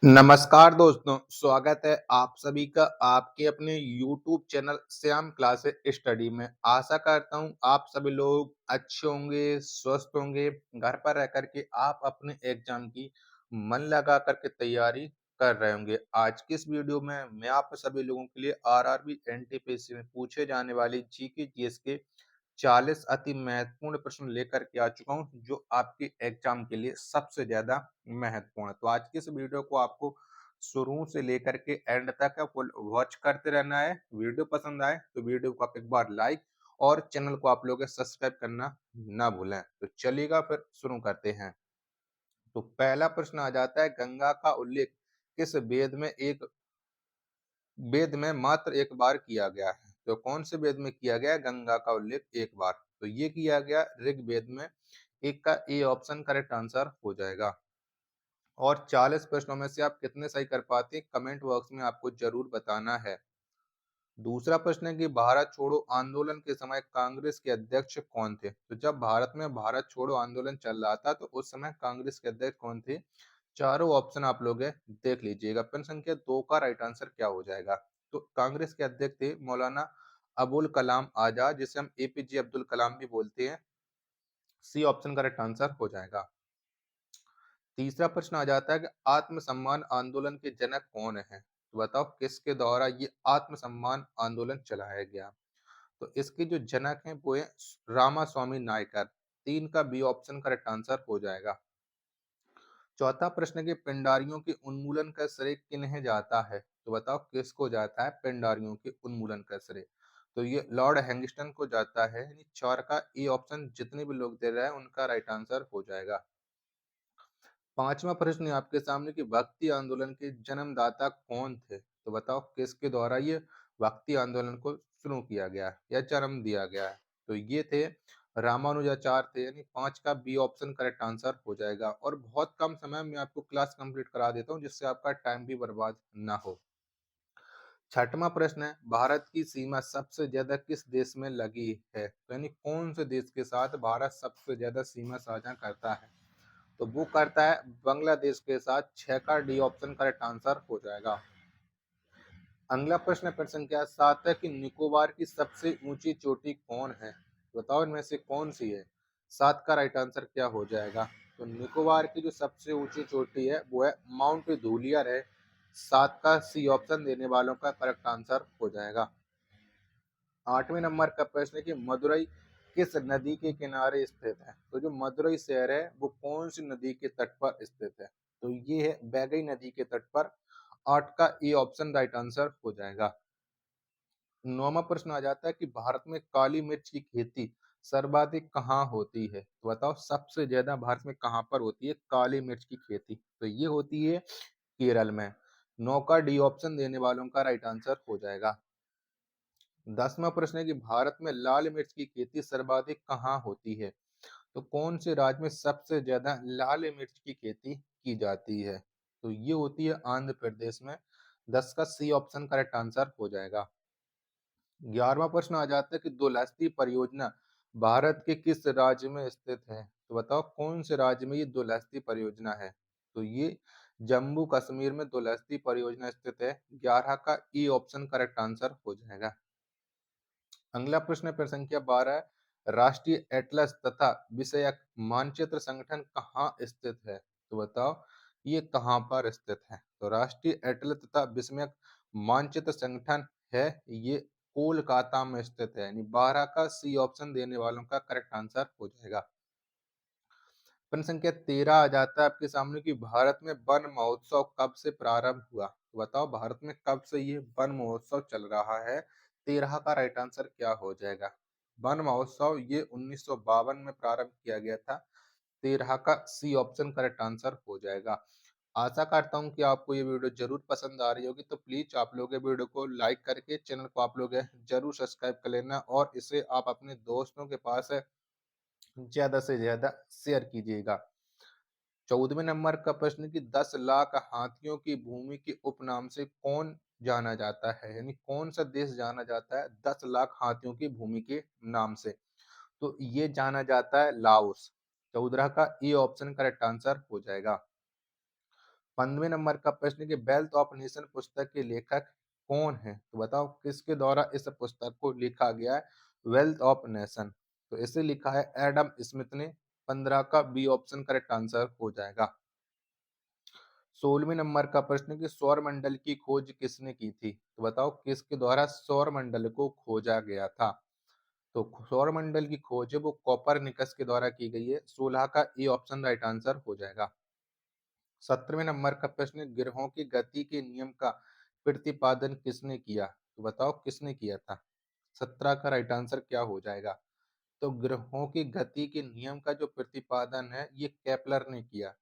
नमस्कार दोस्तों, स्वागत है आप सभी का आपके अपने YouTube channel Shyam classes study में। आशा करता हूँ आप सभी लोग अच्छे होंगे, स्वस्थ होंगे, घर पर रह कर के आप अपने एग्जाम की मन लगा करके तैयारी कर रहे होंगे। आज की इस वीडियो में मैं आप सभी लोगों के लिए आरआरबी एनटीपीसी में पूछे जाने वाली जीके जीएस के 40 अति महत्वपूर्ण प्रश्न लेकर के आ चुका हूँ, जो आपके एग्जाम के लिए सबसे ज्यादा महत्वपूर्ण है। तो आज की इस वीडियो को आपको शुरू से लेकर के एंड तक फुल वॉच करते रहना है। वीडियो पसंद आए तो वीडियो को आप एक बार लाइक और चैनल को आप लोग सब्सक्राइब करना ना भूलें। तो चलिएगा फिर शुरू करते हैं। तो पहला प्रश्न आ जाता है, गंगा का उल्लेख किस वेद में मात्र एक बार किया गया है? तो कौन से वेद में किया गया है गंगा का उल्लेख एक बार? तो ये किया गया ऋग्वेद में। एक का ए ऑप्शन करेक्ट आंसर हो जाएगा। और 40 प्रश्नों में से आप कितने सही कर पाते हैं कमेंट बॉक्स में आपको जरूर बताना है। दूसरा प्रश्न है कि भारत छोड़ो आंदोलन के समय कांग्रेस के अध्यक्ष कौन थे? तो जब भारत में भारत छोड़ो आंदोलन चल रहा था तो उस समय कांग्रेस के अध्यक्ष कौन थे? चारों ऑप्शन आप लोग देख लीजिएगा। प्रश्न संख्या 2 का राइट आंसर क्या हो जाएगा? तो कांग्रेस के अध्यक्ष थे मौलाना अबुल कलाम आजाद, जिसे हम एपीजे अब्दुल कलाम भी बोलते हैं। सी ऑप्शन करेक्ट आंसर हो जाएगा। तीसरा प्रश्न आ जाता है कि आत्मसम्मान आंदोलन के जनक कौन है? तो बताओ किसके द्वारा ये आत्मसम्मान आंदोलन चलाया गया? तो इसके जो जनक हैं वो है रामा स्वामी नायकर। 3 का बी ऑप्शन करेक्ट आंसर हो जाएगा। चौथा प्रश्न के पिंडारियों के उन्मूलन का श्रेय किन्हें जाता है? तो बताओ किसको जाता है पिंडारियों के उन्मूलन का श्रेय? तो ये लॉर्ड हैंगिस्टन को जाता है। यानी 4 का ए ऑप्शन जितने भी लोग दे रहे हैं उनका राइट आंसर हो जाएगा। पांचवा प्रश्न है आपके सामने कि भक्ति आंदोलन के जन्मदाता कौन थे? तो बताओ किसके द्वारा ये भक्ति आंदोलन को शुरू किया गया या जन्म दिया गया है? तो ये थे रामानुजाचार्य थे। यानी 5 का बी ऑप्शन करेक्ट आंसर हो जाएगा। और बहुत कम समय में आपको क्लास कंप्लीट करा देता हूँ जिससे आपका टाइम भी बर्बाद ना हो। छठवां प्रश्न है, भारत की सीमा सबसे ज्यादा किस देश में लगी है? तो यानी कौन से देश के साथ भारत सबसे ज्यादा सीमा साझा करता है? तो वो करता है बांग्लादेश के साथ। 6 का डी ऑप्शन करेक्ट आंसर हो जाएगा। अगला प्रश्न प्रश्न संख्या 7 है कि निकोबार की सबसे ऊंची चोटी कौन है? बताओ इनमें से कौन सी है? 7 का राइट आंसर क्या हो जाएगा? तो निकोबार की जो सबसे ऊंची चोटी है वो है माउंट धूलियर है। 7 का सी ऑप्शन देने वालों का करेक्ट आंसर हो जाएगा। 8वें नंबर का प्रश्न है कि मदुरई किस नदी के किनारे स्थित है? तो जो मदुरई शहर है वो कौन सी नदी के तट पर स्थित है? तो ये है बैगई नदी के तट पर। 8 का ए ऑप्शन राइट आंसर हो जाएगा। 9वां प्रश्न आ जाता है कि भारत में काली मिर्च की खेती सर्वाधिक कहाँ होती है? तो बताओ सबसे ज्यादा भारत में कहाँ पर होती है काली मिर्च की खेती? तो ये होती है केरल में। 9 का डी ऑप्शन देने वालों का राइट आंसर हो जाएगा। 10वां प्रश्न है कि भारत में लाल मिर्च की खेती सर्वाधिक कहाँ होती है? तो कौन से राज्य में सबसे ज्यादा लाल मिर्च की खेती की जाती है? तो ये होती है आंध्र प्रदेश में। 10 का सी ऑप्शन करेक्ट आंसर हो जाएगा। 11वां प्रश्न आ जाता है कि दुलहस्ती परियोजना भारत के किस राज्य में स्थित है? तो बताओ कौन से राज्य में ये दुलहस्ती परियोजना है? तो ये जम्मू कश्मीर में दुलहस्ती परियोजना स्थित है। 11 का ई ऑप्शन करेक्ट आंसर हो जाएगा। अगला प्रश्न है प्रश्न संख्या 12, राष्ट्रीय एटलस तथा विषयक मानचित्र संगठन कहाँ स्थित है? तो बताओ ये कहाँ पर स्थित है? तो राष्ट्रीय एटलस तथा विषयक मानचित्र संगठन है ये कोलकाता में स्थित है। यानी 12 का सी ऑप्शन देने वालों का करेक्ट आंसर हो जाएगा। प्रश्न संख्या 13 आ जाता है आपके सामने कि भारत में वन महोत्सव कब से प्रारंभ हुआ? तो बताओ भारत में कब से ये वन महोत्सव चल रहा है? 13 का राइट आंसर क्या हो जाएगा? वन महोत्सव ये 1952 में प्रारंभ किया गया था। 13 का सी ऑप्शन करेक्ट आंसर हो जाएगा। आशा करता हूँ कि आपको ये वीडियो जरूर पसंद आ रही होगी। तो प्लीज आप लोग ये वीडियो को लाइक करके चैनल को आप लोग जरूर सब्सक्राइब कर लेना और इसे आप अपने दोस्तों के पास ज्यादा से ज्यादा शेयर कीजिएगा। 14वें नंबर का प्रश्न कि 10 लाख हाथियों की भूमि के उपनाम से कौन जाना जाता है? यानी कौन सा देश जाना जाता है 10 लाख हाथियों की भूमि के नाम से? तो ये जाना जाता है लाओस। 14 का ए ऑप्शन करेक्ट आंसर हो जाएगा। 15वें नंबर का प्रश्न है कि वेल्थ ऑफ नेशन पुस्तक के लेखक कौन है? तो बताओ किसके द्वारा इस पुस्तक को लिखा गया है, वेल्थ ऑफ नेशन? तो इसे लिखा है एडम स्मिथ ने। 15 का बी ऑप्शन करेक्ट आंसर हो जाएगा। 16वें नंबर का प्रश्न है कि सौर मंडल की खोज किसने की थी? तो बताओ किसके द्वारा सौर मंडल को खोजा गया था? तो सौर मंडल की खोज है वो कोपरनिकस के द्वारा की गई है। 16 का ए ऑप्शन राइट आंसर हो जाएगा। 17वें नंबर का प्रश्न है, ग्रहों की गति के नियम का प्रतिपादन किसने किया? तो बताओ किसने किया था? 17 का राइट आंसर क्या हो जाएगा? तो ग्रहों की गति के नियम का जो प्रतिपादन है ये केपलर ने किया।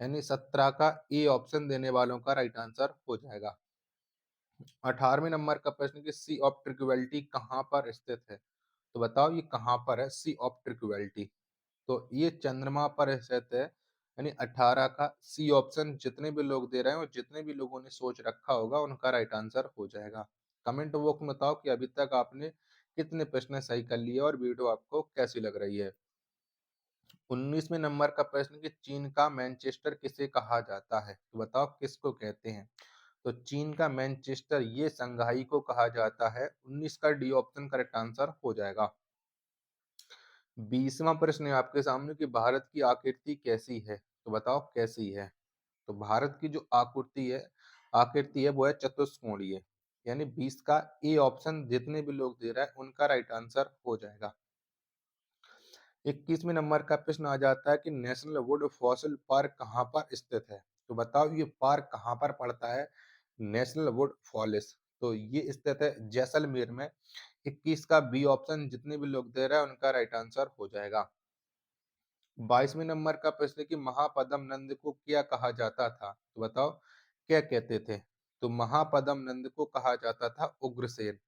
यानी 17 का ए ऑप्शन देने वालों का राइट आंसर हो जाएगा। 18वें नंबर का प्रश्न कि सी ऑफ ट्रिक्वेलिटी कहाँ पर स्थित है? तो बताओ ये कहाँ पर है सी ऑफ ट्रिक्वेलिटी? तो ये चंद्रमा पर स्थित है। यानी 18 का सी ऑप्शन जितने भी लोग दे रहे हैं और जितने भी लोगों ने सोच रखा होगा उनका राइट आंसर हो जाएगा। कमेंट बॉक्स में बताओ कि अभी तक आपने कितने प्रश्न सही कर लिए और वीडियो आपको कैसी लग रही है। 19वें नंबर का प्रश्न कि चीन का मैनचेस्टर किसे कहा जाता है? तो बताओ किसको कहते हैं? तो चीन का मैनचेस्टर ये संघाई को कहा जाता है। 19 का डी ऑप्शन करेक्ट आंसर हो जाएगा। 20वां प्रश्न है आपके सामने कि भारत की आकृति कैसी है? तो बताओ कैसी है? तो भारत की जो आकृति है वो है चतुष्कोणीय। यानी 20 का ए ऑप्शन जितने भी लोग दे रहा है उनका राइट आंसर हो जाएगा। 21वें नंबर का प्रश्न आ जाता है कि नेशनल वुड फॉसिल पार्क कहाँ पर स्थित है? तो बताओ ये पार्क कहाँ पर पड़ता है? नेशनल वुड फॉरेस्ट तो ये स्थित है जैसलमेर में। 21 का बी ऑप्शन जितने भी लोग दे रहे हैं उनका राइट आंसर हो जाएगा। 22वें नंबर का प्रश्न है कि महापद्म नंद को क्या कहा जाता था? तो बताओ क्या कहते थे? तो महापद्म नंद को कहा जाता था उग्रसेन।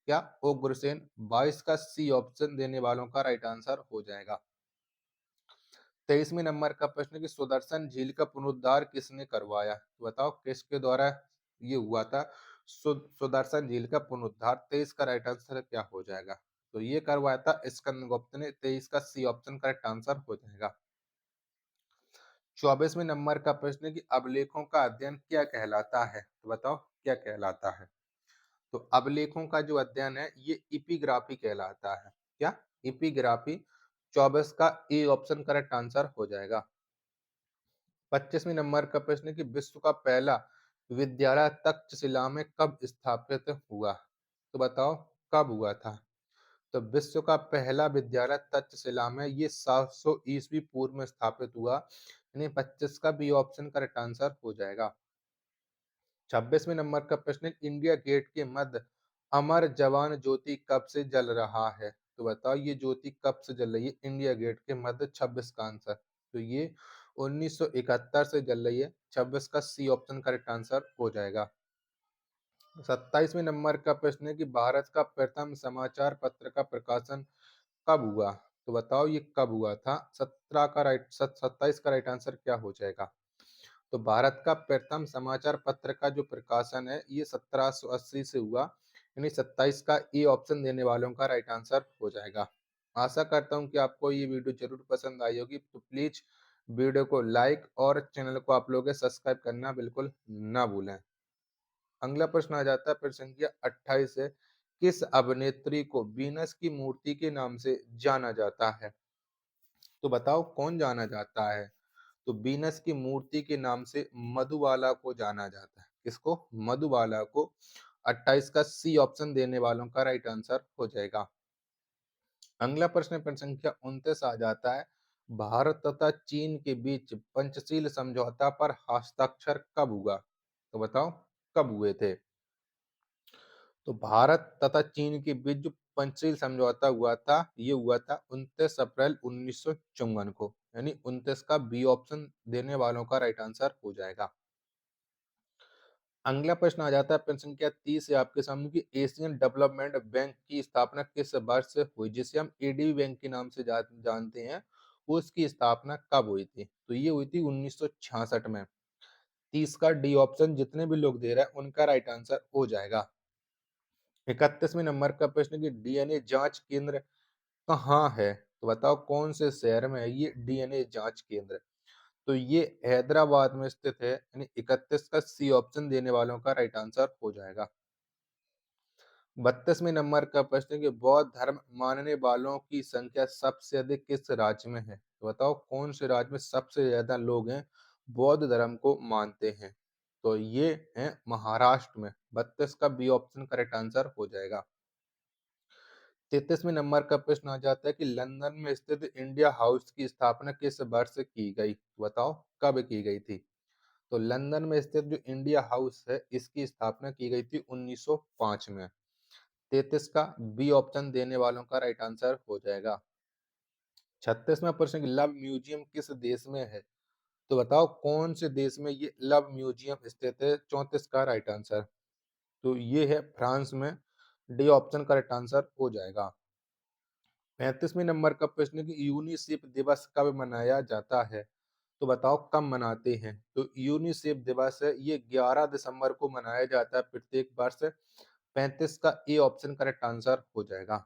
क्या उग्रसेन? 22 का सी ऑप्शन देने वालों का राइट आंसर हो जाएगा। 23वें नंबर का प्रश्न है कि सुदर्शन झील का पुनरुद्धार किसने करवाया? तो बताओ किसके द्वारा ये हुआ था सुदर्शन झील का पुनरुद्धार? 23 का राइट आंसर क्या हो जाएगा? तो ये करवाया था स्कंदगुप्त ने। 23 का सी ऑप्शन करेक्ट आंसर हो जाएगा। 24वें नंबर का प्रश्न है कि अभिलेखों का अध्ययन क्या कहलाता है? तो बताओ क्या कहलाता है? तो अभिलेखों का जो अध्ययन है ये इपिग्राफी कहलाता है। क्या? इपिग्राफी। 24 का ए ऑप्शन करेक्ट आंसर हो जाएगा। 25वें नंबर का प्रश्न है कि विश्व का पहला विद्यालय तक्षशिला में कब स्थापित हुआ? तो बताओ कब हुआ था? तो विश्व का पहला विद्यालय तक्षशिला में ये 700 ईस्वी पूर्व में स्थापित हुआ। यानी 25 का बी ऑप्शन करेक्ट आंसर हो जाएगा। 26वें नंबर का प्रश्न है इंडिया गेट के मध्य अमर जवान ज्योति कब से जल रहा है? तो बताओ ये ज्योति कब से जल रही है इंडिया गेट के मध्य? 26 का आंसर। तो ये 1971 से जल रही है। 26 का सी ऑप्शन करेक्ट आंसर हो जाएगा। 27वें नंबर का प्रश्न है कि भारत का प्रथम समाचार पत्र का प्रकाशन कब हुआ? तो बताओ ये कब हुआ था? 27 का राइट आंसर क्या हो जाएगा? तो भारत का प्रथम समाचार पत्र का जो प्रकाशन है ये 1780 से हुआ। यानी 27 का ए ऑप्शन देने वालों का राइट आंसर हो जाएगा। आशा करता हूँ कि आपको ये वीडियो जरूर पसंद आई होगी। तो प्लीज वीडियो को लाइक और चैनल को आप लोग सब्सक्राइब करना बिल्कुल ना भूलें। अगला प्रश्न आ जाता है प्रश्न संख्या 28 से किस अभिनेत्री को वीनस की मूर्ति के नाम से जाना जाता है? तो बताओ कौन जाना जाता है? तो वीनस की मूर्ति के नाम से मधुबाला को जाना जाता है। किसको? मधुबाला को। 28 का सी ऑप्शन देने वालों का राइट आंसर हो जाएगा। अगला प्रश्न संख्या 29 आ जाता है भारत तथा चीन के बीच पंचशील समझौता पर हस्ताक्षर कब हुआ? तो बताओ कब हुए थे? तो भारत तथा चीन के बीच जो पंचशील समझौता हुआ था ये हुआ था 29 अप्रैल 1954 को। यानी 29 का बी ऑप्शन देने वालों का राइट आंसर हो जाएगा। अगला प्रश्न आ जाता है प्रश्न संख्या 30 से आपके सामने कि एशियन डेवलपमेंट बैंक की स्थापना किस वर्ष से हुई जिसे हम एडीबी बैंक के नाम से जानते हैं? उसकी स्थापना कब हुई थी? तो ये हुई थी 1966 में। 30 का डी ऑप्शन जितने भी लोग दे रहे हैं उनका राइट आंसर हो जाएगा। 31वें नंबर का प्रश्न कि डीएनए जांच केंद्र कहाँ है? तो बताओ कौन से शहर में है ये डीएनए जांच केंद्र? तो ये हैदराबाद में स्थित है, यानी 31 का सी ऑप्शन देने वालों का राइट आंसर हो जाएगा। 32वें नंबर का प्रश्न है कि बौद्ध धर्म मानने वालों की संख्या सबसे अधिक किस राज्य में है? तो बताओ कौन से राज्य में सबसे ज्यादा लोग हैं बौद्ध धर्म को मानते हैं? तो ये है महाराष्ट्र में। 32 का बी ऑप्शन करेक्ट आंसर हो जाएगा। 33वें नंबर का प्रश्न आ जाता है कि लंदन में स्थित इंडिया हाउस की स्थापना किस वर्ष की गई? बताओ कब की गई थी? तो लंदन में स्थित जो इंडिया हाउस है इसकी स्थापना की गई थी 1905 में। 33 का बी ऑप्शन देने वालों का राइट आंसर हो जाएगा। 36वां प्रश्न कि लव म्यूजियम किस देश में है? तो बताओ कौन से देश में ये लव म्यूजियम स्थित है? 34 का राइट आंसर। तो ये है फ्रांस में। डी ऑप्शन करेक्ट आंसर हो जाएगा। 35वें नंबर का प्रश्न है कि यूनिसेफ दिवस कब मनाया जाता है? तो बताओ कब मनाते हैं? तो यूनिसेफ दिवस है ये 11 दिसंबर को मनाया जाता है प्रत्येक वर्ष। 35 का ए ऑप्शन करेक्ट आंसर हो जाएगा।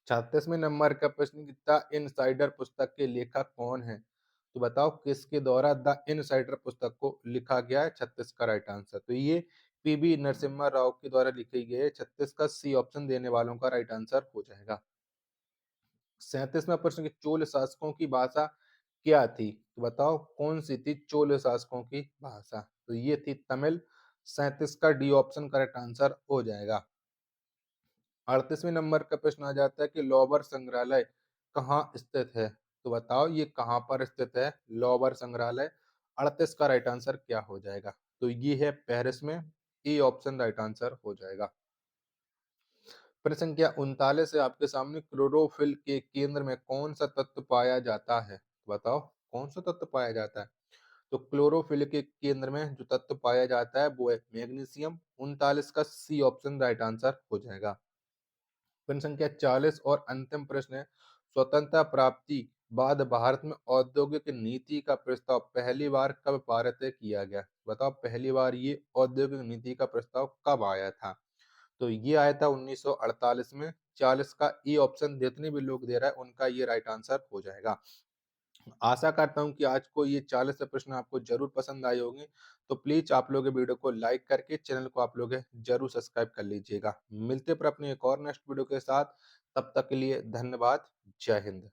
36वें नंबर का प्रश्न कि द इनसाइडर पुस्तक के लेखक कौन है? तो बताओ किसके द्वारा द इनसाइडर पुस्तक को लिखा गया है? 36 का राइट आंसर। तो ये पीबी नरसिम्हा राव के द्वारा लिखी गई है। 36 का सी ऑप्शन देने वालों का राइट आंसर हो जाएगा। 37वां प्रश्न कि चोल शासकों की भाषा क्या थी? तो बताओ कौन सी थी चोल शासकों की भाषा? तो ये थी तमिल। 37 का डी ऑप्शन करेक्ट आंसर हो जाएगा। 38वें नंबर का प्रश्न आ जाता है कि लोबर संग्रहालय कहाँ स्थित है? तो बताओ ये कहाँ पर स्थित है लोबर संग्रहालय? 38 का राइट आंसर क्या हो जाएगा? तो ये है पेरिस में। ए ऑप्शन राइट आंसर हो जाएगा। प्रश्न संख्या 39 से आपके सामने क्लोरोफिल के केंद्र में कौन सा तत्व पाया जाता है? बताओ कौन सा तत्व पाया जाता है? तो क्लोरोफिल के केंद्र में जो तत्व पाया जाता है वो है मैग्नीशियम। 39 का सी ऑप्शन राइट आंसर हो जाएगा। प्रश्न संख्या 40 और अंतिम प्रश्न है स्वतंत्रता प्राप्ति बाद भारत में औद्योगिक नीति का प्रस्ताव पहली बार कब पारित किया गया? बताओ पहली बार ये औद्योगिक नीति का प्रस्ताव कब आया था? तो ये आया था 1948 में। 40 का ई ऑप्शन जितने भी लोग दे रहा है उनका ये राइट आंसर हो जाएगा। आशा करता हूँ कि आज को ये 40 प्रश्न आपको जरूर पसंद आए होंगे। तो प्लीज आप लोग वीडियो को लाइक करके चैनल को आप लोग जरूर सब्सक्राइब कर लीजिएगा। मिलते पर अपने एक और नेक्स्ट वीडियो के साथ। तब तक के लिए धन्यवाद। जय हिंद।